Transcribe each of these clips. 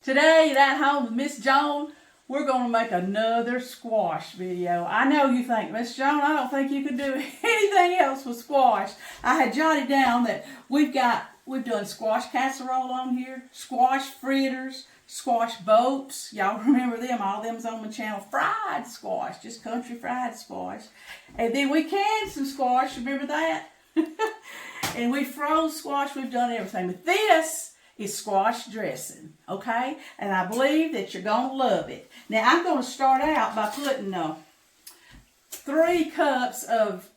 Today at home with Miss Joan, we're going to make another squash video. I know you think, Miss Joan, I don't think you could do anything else with squash. I had jotted down that we've done squash casserole on here, squash fritters, squash boats. Y'all remember them? All them's on my channel. Fried squash, just country fried squash. And then we canned some squash, remember that? And we froze squash, we've done everything. But this is squash dressing, okay? And I believe that you're going to love it. Now, I'm going to start out by putting 3 cups of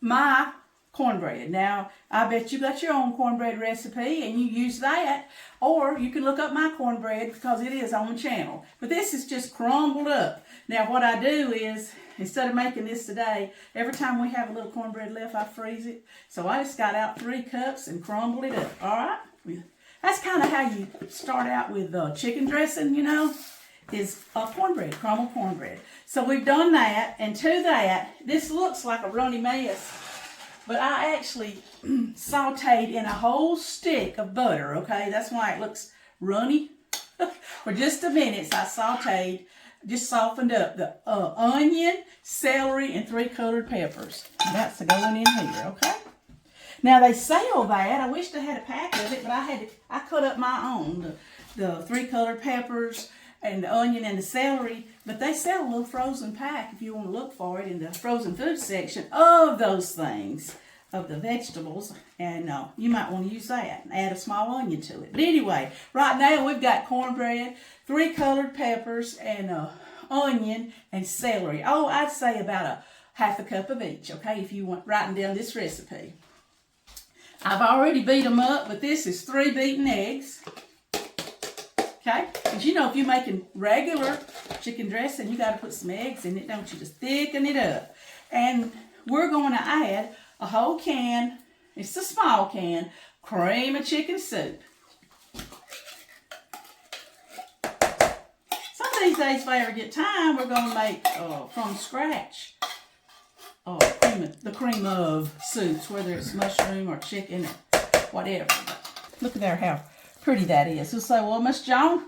my cornbread. Now, I bet you got your own cornbread recipe and you use that, or you can look up my cornbread because it is on the channel. But this is just crumbled up. Now, what I do is, instead of making this today, every time we have a little cornbread left, I freeze it. So I just got out 3 cups and crumbled it up, all right? That's kind of how you start out with chicken dressing, you know, is cornbread, crumbled cornbread. So we've done that, and to that, this looks like a runny mess, but I actually sauteed in a whole stick of butter, okay? That's why it looks runny. For just a minute, so I sauteed, just softened up the onion, celery, and 3 colored peppers. And that's going in here, okay? Now they sell that. I wish they had a pack of it, but I cut up my own. The 3 colored peppers and the onion and the celery. But they sell a little frozen pack if you want to look for it in the frozen food section of those things, of the vegetables. And you might want to use that and add a small onion to it. But anyway, right now we've got cornbread, 3 colored peppers, and onion and celery. Oh, I'd say about a half a cup of each, okay, if you want writing down this recipe. I've already beat them up, but this is 3 beaten eggs. Okay? Because you know, if you're making regular chicken dressing, you got to put some eggs in it, don't you? Just thicken it up. And we're going to add a whole can, it's a small can, cream of chicken soup. Some of these days, if I ever get time, we're going to make from scratch. The cream of soups, whether it's mushroom or chicken or whatever. Look at there how pretty that is. You'll say, well, Miss Joan,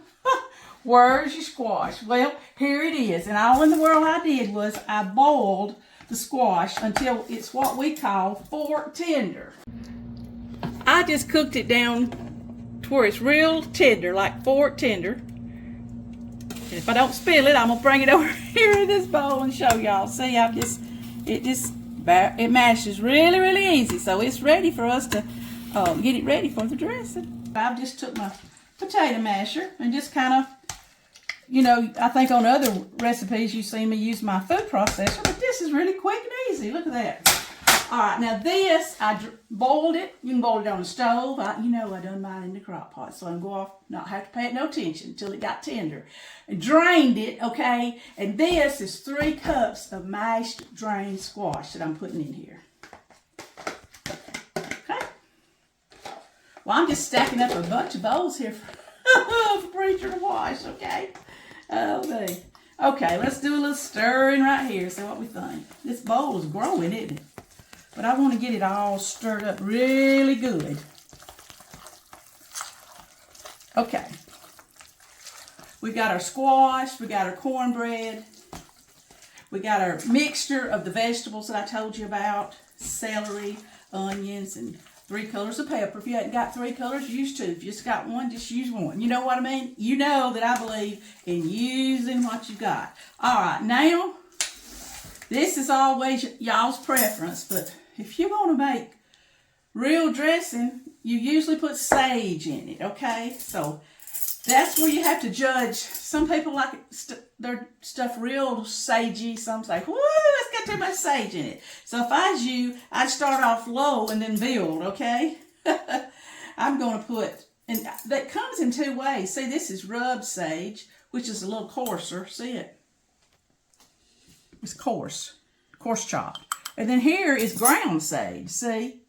where's your squash? Well, here it is. And all in the world I did was I boiled the squash until it's what we call fork tender. I just cooked it down to where it's real tender, like fork tender. And if I don't spill it, I'm going to bring it over here in this bowl and show y'all. See, it mashes really, really easy, so it's ready for us to get it ready for the dressing. I've just took my potato masher and just kind of, you know, I think on other recipes you see me use my food processor, but this is really quick and easy. Look at that. All right, now this, I boiled it. You can boil it on the stove. You know I done mine in the crock pot, so I can go off, not have to pay it no attention until it got tender. And drained it, okay? And this is 3 cups of mashed drained squash that I'm putting in here. Okay? Well, I'm just stacking up a bunch of bowls here for Preacher to wash, okay? Okay, let's do a little stirring right here, see what we think. This bowl is growing, isn't it? But I want to get it all stirred up really good. Okay. We got our squash, we got our cornbread, we got our mixture of the vegetables that I told you about, celery, onions, and 3 colors of pepper. If you hadn't got 3 colors, use 2. If you just got 1, just use 1. You know what I mean? You know that I believe in using what you got. All right, now, this is always y'all's preference, but if you want to make real dressing, you usually put sage in it, okay? So that's where you have to judge. Some people like their stuff real sagey. Some say, whoo, it's got too much sage in it. So if I was you, I'd start off low and then build, okay? I'm going to put, and that comes in 2 ways. See, this is rubbed sage, which is a little coarser. See it? It's coarse chopped. And then here is ground sage, see?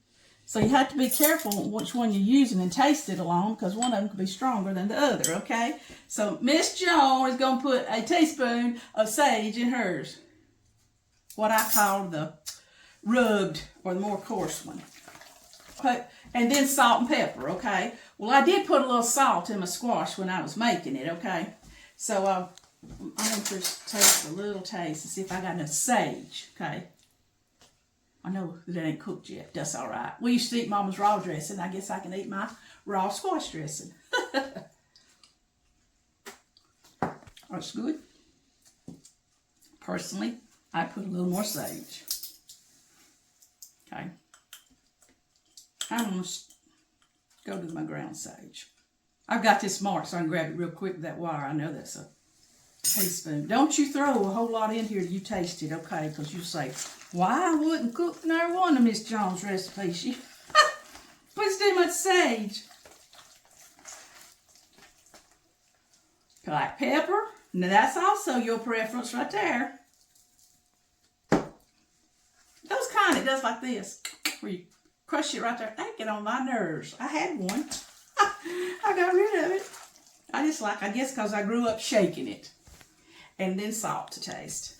So you have to be careful which one you're using and taste it along, because one of them could be stronger than the other, okay? So Miss Joan is going to put a teaspoon of sage in hers. What I call the rubbed, or the more coarse one. And then salt and pepper, okay? Well, Well, I did put a little salt in my squash when I was making it, okay? So I'm going to just taste a little taste and see if I got enough sage, okay? I know that it ain't cooked yet. That's all right. We used to eat Mama's raw dressing. I guess I can eat my raw squash dressing. That's good. Personally, I put a little more sage. Okay. I'm going to go to my ground sage. I've got this marked so I can grab it real quick with that wire. I know that's a teaspoon. Don't you throw a whole lot in here till you taste it, okay? Because you say, why I wouldn't cook never one of Miss Jones' recipes. She puts too much sage. Black pepper. Now that's also your preference right there. Those kind it does like this, where you crush it right there. They get on my nerves. I had one. I got rid of it. I just like, I guess because I grew up shaking it. And then salt to taste.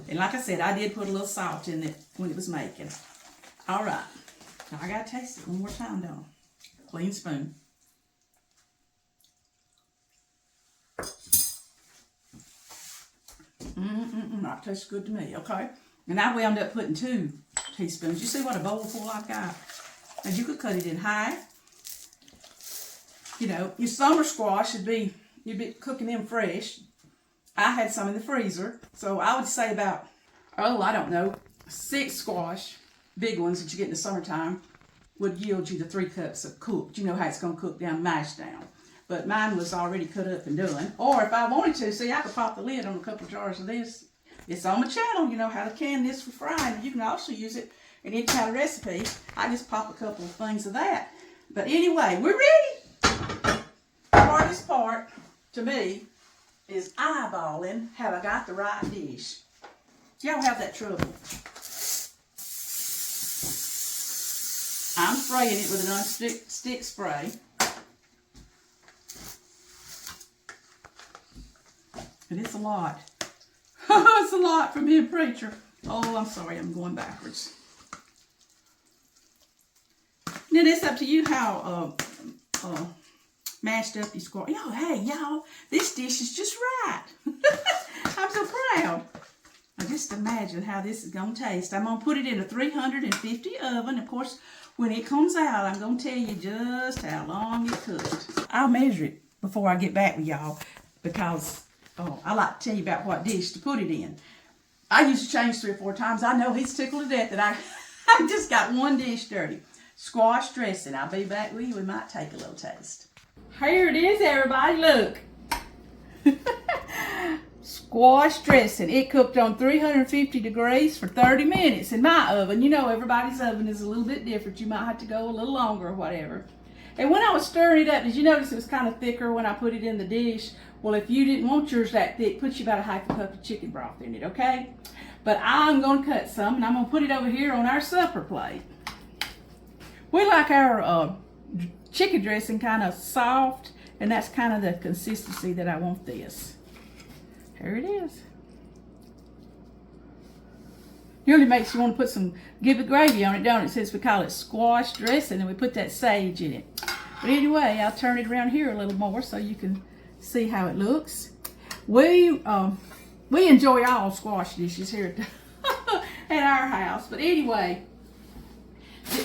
And like I said, I did put a little salt in it when it was making. All right. Now I got to taste it one more time, don't I? Clean spoon. That tastes good to me, okay? And I wound up putting 2 teaspoons. You see what a bowl full I've got? And you could cut it in half. You know, your summer squash you'd be cooking them fresh. I had some in the freezer. So I would say about, I don't know, 6 squash, big ones that you get in the summertime, would yield you the 3 cups of cooked. You know how it's going to cook down, mashed down. But mine was already cut up and done. Or if I wanted to, see, I could pop the lid on a couple of jars of this. It's on my channel, you know, how to can this for frying. You can also use it in any kind of recipe. I just pop a couple of things of that. But anyway, we're ready. The hardest part, to me, is eyeballing, have I got the right dish? Y'all have that trouble? I'm spraying it with an unstick spray. And it's a lot. It's a lot for being a preacher. Oh, I'm sorry, I'm going backwards. Then it's up to you how mashed up you squash. Yo, hey, y'all, this dish is just right. I'm so proud. Now just imagine how this is going to taste. I'm going to put it in a 350 oven. Of course, when it comes out, I'm going to tell you just how long it cooked. I'll measure it before I get back with y'all because I like to tell you about what dish to put it in. I used to change 3 or 4 times. I know he's tickled to death that I just got one dish dirty. Squash dressing. I'll be back with you. We might take a little taste. Here it is, everybody. Look. Squash dressing. It cooked on 350 degrees for 30 minutes in my oven. You know, everybody's oven is a little bit different. You might have to go a little longer or whatever. And when I was stirring it up, did you notice it was kind of thicker when I put it in the dish? Well, if you didn't want yours that thick, put you about a half a cup of chicken broth in it, okay? But I'm going to cut some, and I'm going to put it over here on our supper plate. We like our chicken dressing kind of soft, and that's kind of the consistency that I want this. Here it is. Really makes you want to put some, give it gravy on it, don't it? Since we call it squash dressing, and we put that sage in it. But anyway, I'll turn it around here a little more so you can see how it looks. We enjoy all squash dishes here at our house. But anyway,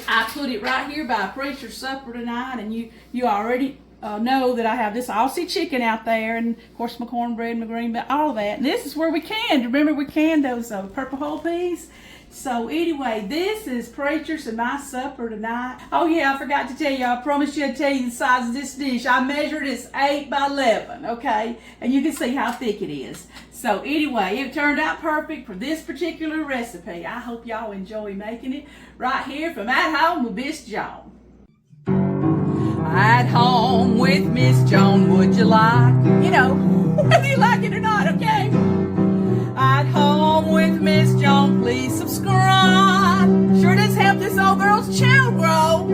I put it right here by preacher's supper tonight, and you already know that I have this Aussie chicken out there, and of course my cornbread, my green bean, all of that. And this is where we canned. Remember we canned those purple whole peas? So anyway, this is preacher's and my supper tonight. Oh yeah, I forgot to tell you, I promised you I'd tell you the size of this dish. I measured it's 8 by 11, okay? And you can see how thick it is. So anyway, it turned out perfect for this particular recipe. I hope y'all enjoy making it right here from At Home with Miss Joan. At home with Miss Joan, would you like? You know, whether you like it or not, okay? At home with Miss Joan, please subscribe. Sure does help this old girl's channel grow.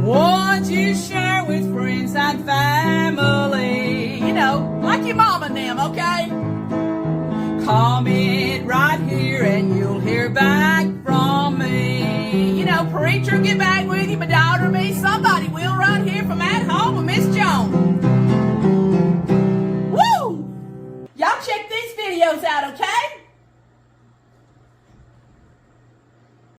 Won't you share with friends and family? You know, like your mom and them, okay? Comment right here and you'll hear back from me. You know, preacher will get back with you, my daughter, me, somebody will right here from at home with Miss Joan. Woo! Y'all check these videos out, okay?